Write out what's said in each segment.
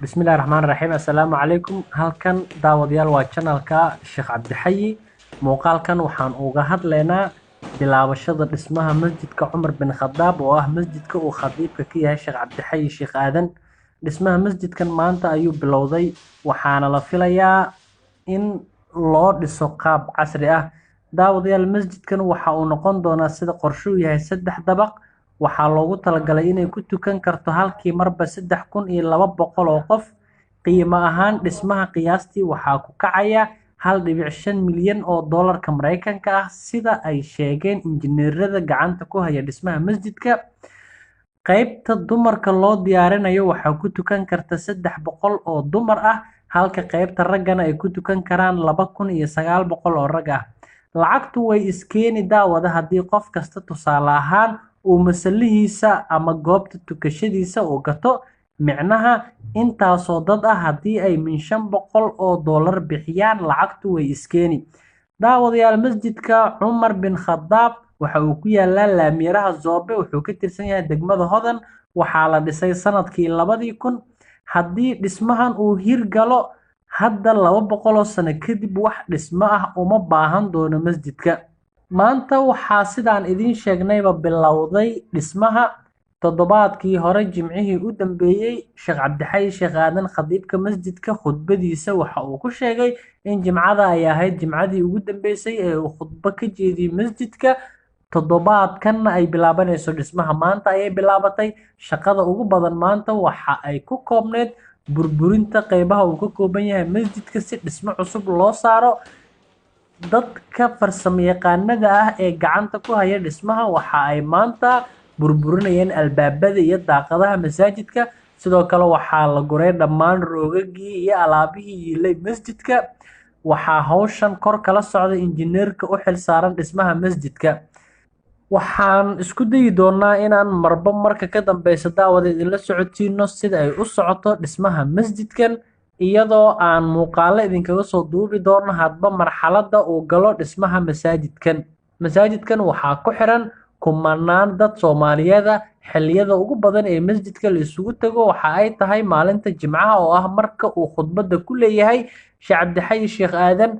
بسم الله الرحمن الرحيم السلام عليكم halkan daawadayaal waa channelka Sheekh Cabdi Xayi muuqaalkan waxaan uga hadlaynaa bilaabashada dhismaha masjidka Umar bin Khadaab oo ah masjidka uu khadiibka ka yahay Sheekh Cabdi Xayi Sheekh Aadan dhismaha masjidkan maanta ayuu bilowday waxaana la filayaa in loo dhiso qaab casri ah daawadayaal masjidkan waxa uu noqon doonaa sida qorshuhu yahay 3 dabaq waxaa loogu talagalay inay ku tukan karto halkii marba 3200 oo qof qiimo ahaan dhismaha qiyaastii waxaa ku kacaya 1.5 milyan oo doolarka Mareykanka ah sida ay sheegeen injineerada gacanta ku haya dhismaha masjidka qaybta dumarka loo diyaarinayo waxaa ku tukan karta 300 oo dumar ah halka qaybta raggana ay ku tukan karaan 2900 oo rag ah lacagtu way iskeeni daawada haddii qof kasta tusaale ahaan uu masalihiisa ama goobta tukashadiisa uu gato micnaha intaasoo dad ah haddii ay min 500 oo doolar bixiyaan lacagtu way iskeeni daawadayaal masjidka Umar bin Khadaab waxa uu ku yaalaa laamiyaraha Zoobe wuxuu ka tirsan yahay degmada Hodan waxaa la dhisay sanadkii 2000 haddii dhismahan uu hirgalo hadda 200 sano kadib wax dhismo ah uma baahan doono masjidka maanta waxaa sidaan idin sheegnayba bilowday dhismaha toddobaadkii hore jimcihii u dambeeyay Sheekh Cabdi Xayi Sheekh Aadan khadiibka masjidka khudbadiisa waxa uu ku sheegay in jimcada ay ahayd jimcadii ugu dambeysay ee uu khudbo ka jeediyay masjidka toddobaadkan ay bilaabanayso dhismaha maanta ayay bilaabatay shaqada ugu badan maanta waxa ay ku koobneed burburinta qaybaha uu ka kooban yahay masjidka si dhismo cusub loo saaro dadka farsamayaqaanada ah ee gacanta ku haya dhismaha waxa ay maanta burburinayeen albaabada iyo daaqadaha masaajidka sidoo kale waxaa la guray dhammaan roogagii iyo alaabihii yiilay masjidka waxaa hawshan kor kala socda injineerka u xilsaaran dhismaha masjidka waxaan isku dayi doonaa inaan marba marka ka dambeysa daawada idinla socodsiino sida ay u socoto dhismaha masjidkan iyadoo aan muuqaalo idinkaga soo duubi doono hadba marxaladda uu galo dhismaha masaajidkan waxaa ku xiran kumanaan dad Soomaaliyeed xilliyada ugu badan ee masjidka la isugu tago waxa ay tahay maalinta Jimcaha oo ah marka uu khudbada ku leeyahay Sheekh Cabdi Xayi Sheekh Aadan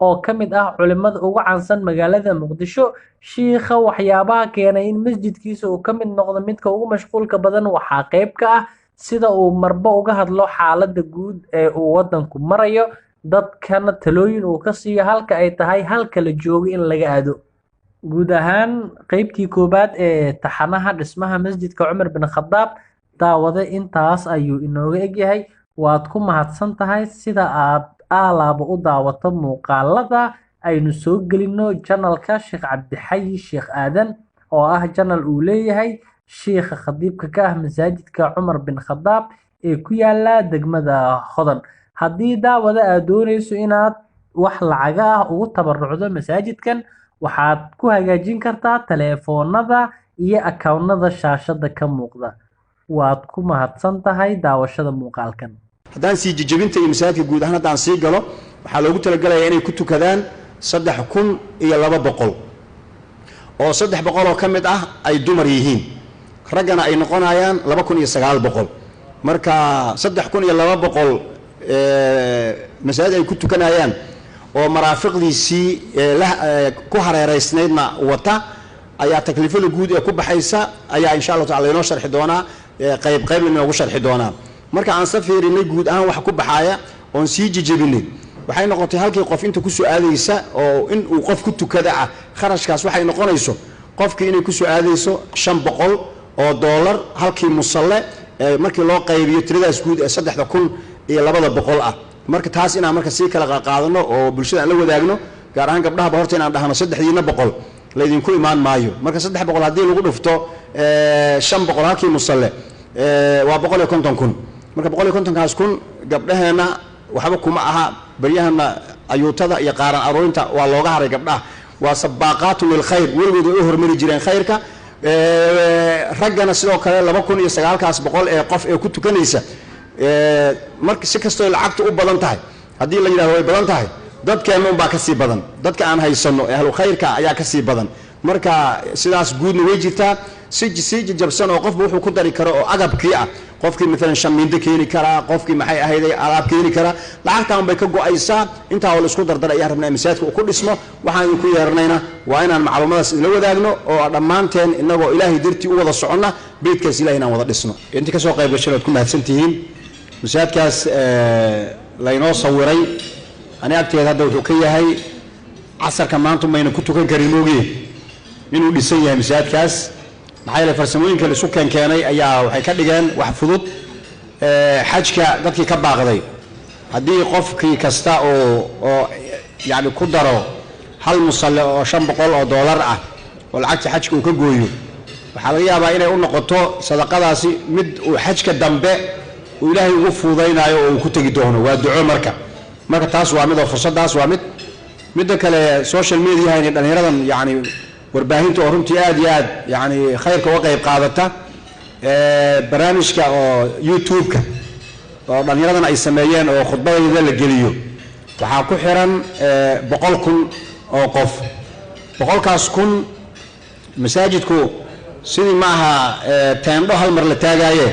oo kamid ah culimada ugu caansan magaalada Muqdisho sheekha waxyaabaha keenay in masjidkiisa uu kamid noqdo midka ugu mashquulka badan waxaa qayb ka ah sida uu marba uga hadlo xaaladda guud ee uu wadanku marayo dadkana talooyin uu ka siiyo halka ay tahay halka la joogo in laga aado guud ahaan qaybtii koobaad ee taxanaha dhismaha masjidka Umar bin Khadaab daawada intaas ayuu inooga egyahay waad ku mahadsan tahay sida aad alaaba u daawato muuqaalada aynu soo gelino channelka Sheekh Cabdi Xayi Sheekh Aadan oo ah channel uu leeyahay sheekha khadiibka ka ah masaajidka Umar bin Khadaab ee ku yaala degmada Hodan haddii daawada aad doonayso inaad wax lacag ah ugu tabarucdo masaajidkan waxaad ku hagaajin kartaa telefoonada iyo account-nada shaashada ka muuqda waad ku mahadsan tahay daawashada muuqaalkan haddaan sii jijabinta iyo masaajidka guud ahaan haddaan sii galo waxaa loogu talagalayaa inay ku tukadaan 3200 oo 300 oo ka mid ah ay dumar yihiin raggana ay noqonayaan 2900 marka 3200 masaajid ay ku tukanayaan oo maraafiqdiisii ku hareereysnaydna wata ayaa takliifada guud ee ku baxaysa ayaa insha Allah taala inoo sharxi doonaa qayb inoogu sharxi doonaa marka aan safiirinay guud ahaan wax ku baxaya oon sii jijabinay waxay noqotay halkii qof inta ku soo aadaysa oo in uu qof ku tukada ah kharashkaas waxay noqonayso qofkii inay ku soo aadayso 500 oo doolar halkii musalle markii loo qaybiyo tiradaas guud ee 3200 ah marka taas inaan marka si kala qaadano oo bulshada aan la wadaagno gaar ahaan gabdhaha horta inaan dhahno 300 la idinku imaan maayo marka 300 hadii lagu dhufto 500 halkii musalle waa 150,000 marka 150,000 kun gabdhaheena waxba kuma aha baryahana ayuutada iyo qaaran arooyinta waa looga haray gabdhaha waa sabaaqaatu lil khayr weligood ay hormari jireen khayrka raggana sidoo kale 2900 ee qof ee ku tukanaysa marka si kastoo lacagtu u badan tahay hadii la yiraahdo way badan tahay dadkeena baa ka sii badan dadka aan haysano ahlu khayrka ayaa ka sii badan marka sidaas guudna way jirtaa si jabsan oo qofba wuxuu ku dari karo oo agabkii ah qofkii maalan shamiindo keeni karaa qofkii maxay ahayday alaab keeni karaa lacagtaan bay ka go'aysaa intaa oo la isku dardar ayaan rabnaa masaajidka uu ku dhismo waxaan ku yeernayna waa inaan macluumadaas la wadaagno oo dhammaanteen inagoo ilaahay dartii u wada soconna beedkaas ilaahay inaan wada dhisno intii ka soo qayb gashay waad ku mahadsantihiin masaajidkaas laynoo sawiray ani agteeda hadda wuxuu ka yahay casarka maanta mayna ku tukan karin moogiye inuu dhisan yahay masaajidkaas maxaa yeelay farsamooyinka la isu keenay ayaa waxay ka dhigeen wax fudud xajka dadkii ka baaqday haddii qofkii kasta oo yani ku daro hal musalle oo $500 ah oo lacagta xajka uu ka gooyo waxaa laga yaabaa inay u noqoto sadaqadaasi mid uu xajka dambe uu ilaahay ugu fuudaynayo oo uu ku tegi doono waa duco marka taas waa mid oo fursadaas waa midda kale social media inay dhalinyaradan yani warbaahinta oo runtii aad iyo aad yani khayrka uga qayb qaadata barnaamijka oo YouTube-ka oo dhalinyaradan ay sameeyeen oo khudbadooda la geliyo waxaa ku xiran 100,000 oo qof 100,000 masaajidku sidii maaha teendho hal mar la taagaaye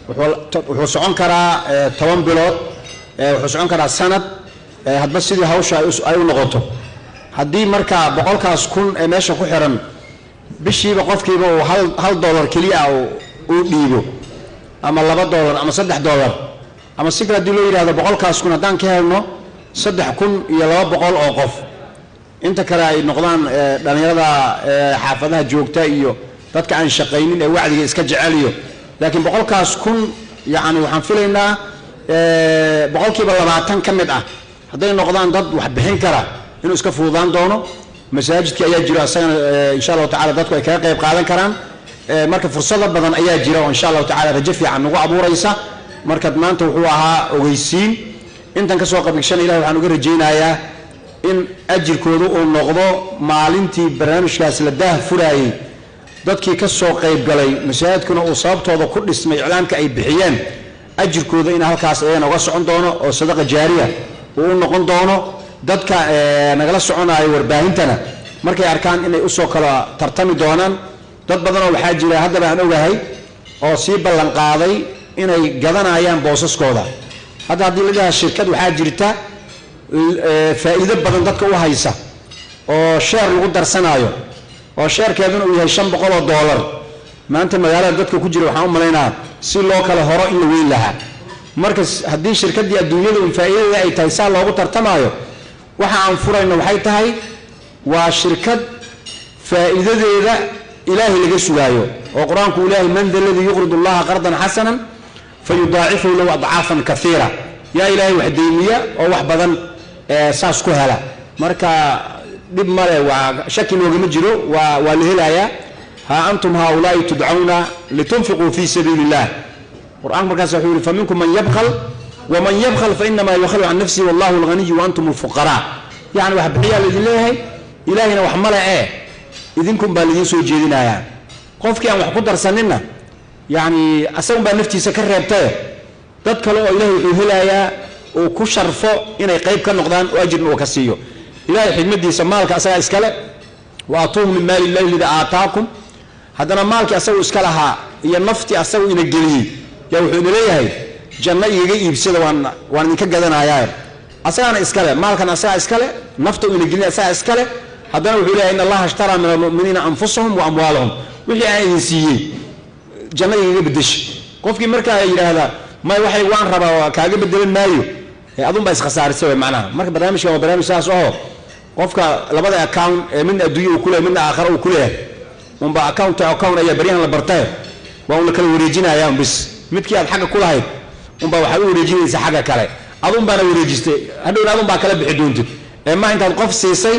wuxuu socon karaa 10 bilood wuxuu socon karaa sanad hadba sidii hawsha ay u noqoto haddii marka 100,000 ee meesha ku xiran bishiiba qofkiiba uu $1 keliya uu dhiibo ama $2 ama $3 ama si kale haddii loo yidhaahdo 100,000 haddaan ka helno 3,200 oo qof inta kale ay noqdaan dhalinyarada xaafadaha joogta iyo dadka aan shaqaynin ee wacdiga iska jeceliyo laakiin 100,000 yani waxaan filaynaa boqolkiiba 20 ka mid ah hadday noqdaan dad wax bixin kara inuu iska fududaan doono masaajidka ayaa jiro asagana insha Allah taala dadku ay kaga qayb qaadan karaan marka fursado badan ayaa jira oo insha Allah taala rajo fiican nagu abuuraysa marka maanta wuxuu ahaa ogeysiin intan ka soo qaybgashan ilaahay waxaan uga rajaynayaa in ajirkoodu uu noqdo maalintii barnaamijkaas la daah furaayay dadkii ka soo qayb galay masaajidkuna uu sababtooda ku dhismay iclaanka ay bixiyeen ajirkooda in halkaas ayaan uga socon doono oo sadaqa jaariya uu noqon doono dadka nagala soconayo warbaahintana markay arkaan inay u soo kala tartami doonaan dad badan oo waxaa jira hadda baan ogahay oo sii ballan qaaday inay gadanayaan boosaskooda hadda haddii la dhahaa shirkad waxaa jirta faa'iido badan dadka u haysa oo sheer lagu darsanayo oo sheerkeeduna uu yahay $500 maanta magaalada dadka ku jira waxaan u malaynaa si loo kala horo in la weyn lahaa marka haddii shirkadii adduunyada uu faa'iidada ay tahay saa loogu tartamayo waxa aan furayno waxay tahay waa shirkad faa'iidadeeda ilaahay laga sugaayo oo quraanku ilaahay man alladhi yuqridu allaha qardan hasanan fayudaa'ifu lahu ad'afan kathira ya ilaahay wahdaymiya oo wax badan saas ku hela marka dib male waa shaki loogama jiro waa la helayaa ha antum haula'i tud'auna litunfiqu fi sabilillah quraan markaas wuxuu yiri faminkum man yabkhal wa man yabkhal fa inma yabkhalu an nafsihi wallahu al-ghani wa antum al-fuqara yani wax bixiya leeyahay ilaahina wax male idinkum baa lidin soo jeedinaya qofkii aan wax ku darsanina yani asagu baa naftiisa ka reebtay dad kale oo ilaahay wuxuu helayaa oo ku sharfo inay qayb ka noqdaan oo ajirna uu ka siiyo ilaahay xigmadiisa maalka asaga iskale wa atuum min maali llahi lidha aataakum hadana maalki asagu iska lahaa iyo nafti asagu ina geliyay yaa wuxuu leeyahay janna iiga iibsada waan idinka gadanayaa asagana iskale maalkan asaga iskale nafta ina geliyay asaga iskale hadana wuxuu leeyahay in allaha ashtara min almu'minina anfusahum wa amwaalahum wixii ay idin siiyay janna iiga bedesh qofkii marka ay yiraahdo ma waxay waan rabaa kaaga bedelan maayo adun baa is khasaarisay macnaha marka barnaamijka waa barnaamij saas oo qofka labada account ee mid adduunyo uu ku leeyahay mid aakhira uu ku leeyahay unba account ayaa bariyan la bartay waa uu kala wareejinayaa bis midkii aad xagga ku lahayd unba waxa uu wareejinaysaa xagga kale adun baana wareejistay hadhow adun baa kala bixi doontid ma intaad qof siisay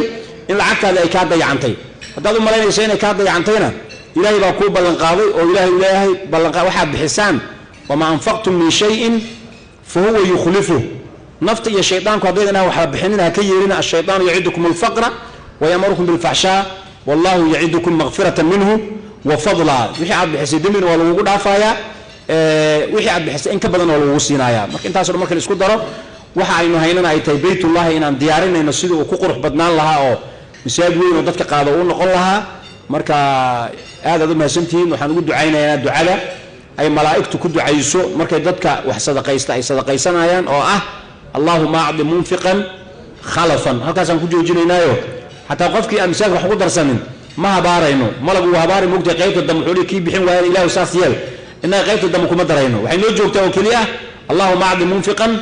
in lacagtaada ay ka dayacantay hadaad u malaynayso inay ka dayacantayna ilaahay baa ku ballan qaaday oo ilaahay ballan qaad waxa bixisaan wama anfaqtum min shay'in fa huwa yukhlifu nafta iyo shaytaanku hadeedana waxa bixinina ka yeerina ash-shaytaanu ya'idukum al-faqra wa ya'murukum bil-fahsha wallahu ya'idukum maghfiratan minhu wa fadla wixii aad bixisay dambina waa lagu dhaafaya wixii aad bixisay in ka badan waa lagu siinaya marka intaas marka la isku daro waxa aynu haynana ay tahay baytullah inaan diyaarinayno sidii uu ku qurux badnaan lahaa oo misaad weyn oo dadka qaado uu noqon lahaa marka aad uma hasantihiin waxaan ugu ducaynaynaa ducada ay malaa'igtu ku ducayso markay dadka wax sadaqaysta ay sadaqaysanayaan oo ah allahumma a'ti munfiqan khalafan halkaasaan ku joojinaynaayo xataa qofkii aan misaanka wax ku darsanin ma habaarayno malagu habaari mugtay qaybta dam wuxuu kii bixin waayeen ilaahu saas yeel inna qaybta dam kuma darayno waxay noo joogtaa oo kaliya allahumma a'ti munfiqan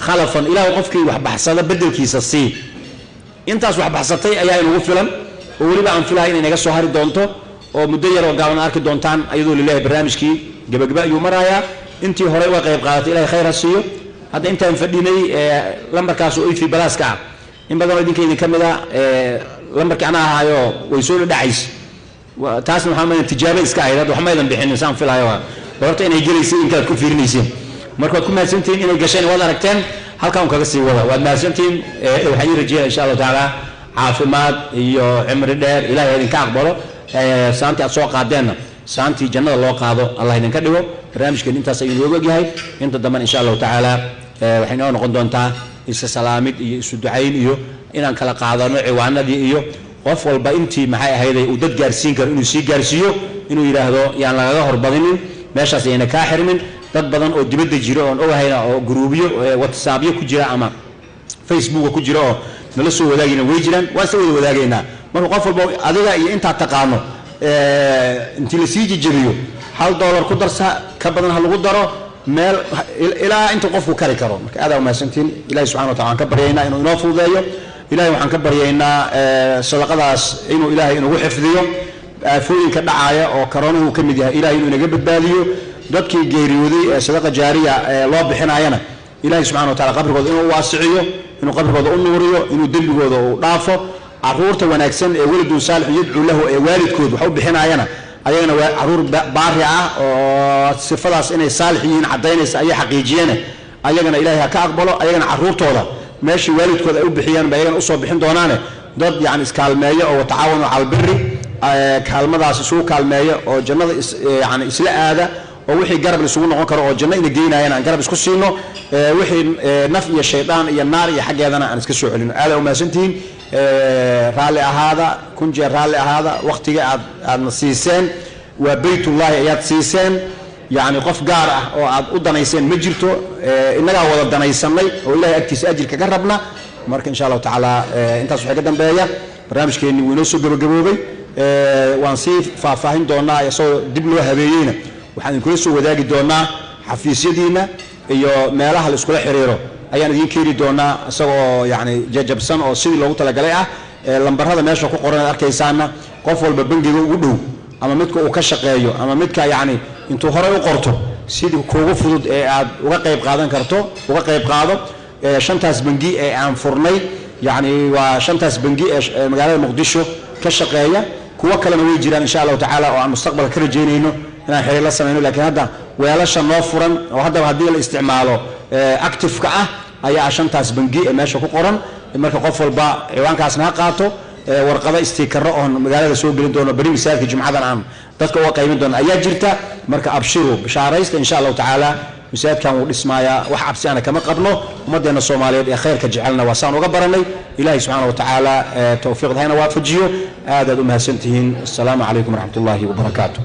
khalafan ilaahu qofkii wax baxsada bedelkiisa si intaas wax baxsatay ayaa inagu filan oo waliba aan filahay inay naga soo hari doonto oo muddo yar oo gaaban arki doontaan ayadoo ilaahay barnaamijkii gabagaba ayuu marayaa intii hore uga qayb qaadatay ilaahay khayr ha siiyo hadda intaan fadhinay lambarkaas oo ifi balaaska ah in badan oo idinka idin kamid ah lambarkii ana ahaayo way soo dhacays taasna waxaa maanta tijaabo iska ahayd hadda waxma idan bixin insaan filayo horta inay gelaysay inkaad ku fiirinayseen marka waad ku mahadsantihiin inay gasheen waad aragteen halkaan kaga sii wada waad mahadsantihiin waxaan rajeeyaa insha Allah taala caafimaad iyo cimri dheer ilaahay idinka aqbalo saantii aad soo qaadeenna saantii jannada loo qaado Allah idinka dhigo barnaamijkan intaas ayuu looga yahay inta damban insha Allah taala waxay noo noqon doontaa isa salaamid iyo isu ducayn iyo inaan kala qaadano ciwaanadii iyo qof walba intii maxay ahaydey uu dad gaarsiin karo inuu sii gaarsiiyo inuu yiraahdo yaan lagaga horbadinin meeshaas ayna ka xirmin dad badan oo dibadda jiro oo ogahayna oo gruubiyo WhatsAppyo ku jira ama Facebook ku jira oo nala soo wadaagina way jiraan waa soo wada wadaagaynaa marka qof walba adiga iyo inta taqaano intii la sii jijibiyo $1 ku darsa ka badan ha lagu daro meel ilaa inta qofku kari karo marka aad u maasantiin ilaahay subhanahu wa ta'ala ka baryaynaa inuu inoo fududeeyo ilaahay waxaan ka baryaynaa sadaqadaas inuu ilaahay inuu xifdiyo aafooyinka dhacaya oo koronuhu ka mid yahay ilaahay inuu inaga badbaadiyo dadkii geeriyooday ee sadaqa jaariya loo bixinayana ilaahay subhanahu wa ta'ala qabrigooda inuu waasiciyo inuu qabrigooda u nuuriyo inuu dembigooda u dhaafo caruurta wanaagsan ee walidun saalix yadcu lahu ee waalidkood wax u bixinayana ayagana waa caruur baari ah oo sifadaas inay saalix yihiin cadaynaysa ay xaqiijiyeen ayagana ilaahay ka aqbalo ayagana caruurtooda meeshii waalidkooda ay u bixiyaan ba ayagana u soo bixin doonaane dad yani iskaalmeeyo oo tacaawun al birri kaalmadaas isugu kaalmeeyo oo jannada yani isla aada oo wixii garab isugu noqon karo oo janno ina geynayaan aan garab isku siino wixii naf iyo shaydaan iyo naar iyo xageedana aan iska soo celino aad u maasantiin raalli ahaada kun jeer raalli ahaada waqtiga aad nasiiseen waa baytullaahi ayaad siiseen yani qof gaar ah oo aad u danayseen ma jirto inaga wada danaysanay oo ilaahay agtiisa ajirka ka rabna marka insha Allah taala intaas waxa ka dambeeya barnaamijkeeni wuu inoo soo gabagaboobay waan sii faahfaahin doonaa isoo dib loo habeeyayna waxaan idin kula soo wadaagi doonaa xafiisyadiina iyo meelaha la iskula xiriiro ayaan idin keeni doonaa isagoo yani jajabsan oo sidii loogu talagalay ah lambarada meesha ku qoran arkaysaana qof walba bangiga ugu dhow ama midka uu ka shaqeeyo ama midka yani intuu hore u qorto sidii kuugu fudud ee aad uga qayb qaadan karto uga qayb qaado shantaas bangi ee aan furnay yani waa shantaas bangi ee magaalada Muqdisho ka shaqeeya kuwa kalena way jiraan insha Allah taala oo aan mustaqbalka ka rajeynayno inaan xiriir la sameeyno laakiin hadda weelasha noo furan oo hadda hadii la isticmaalo active ka ah ayaa shantaas bangi ee meesha ku qoran marka qof walba ciwaankaasna ha qaato warqada istiikaro oo magaalada soo gelin doono bari misaadka jumcadan aan dadka uga qaybin doona ayaa jirta marka abshiru bishaaraysta insha Allah taala misaadkan uu dhismaaya wax absi ana kama qabno umadeena Soomaaliyeed ee khayrka jecelna waa saan uga baranay ilaahay subhanahu wa taala tawfiiqdayna waafajiyo aad u mahadsantihiin assalamu alaykum wa rahmatullahi wa barakatuh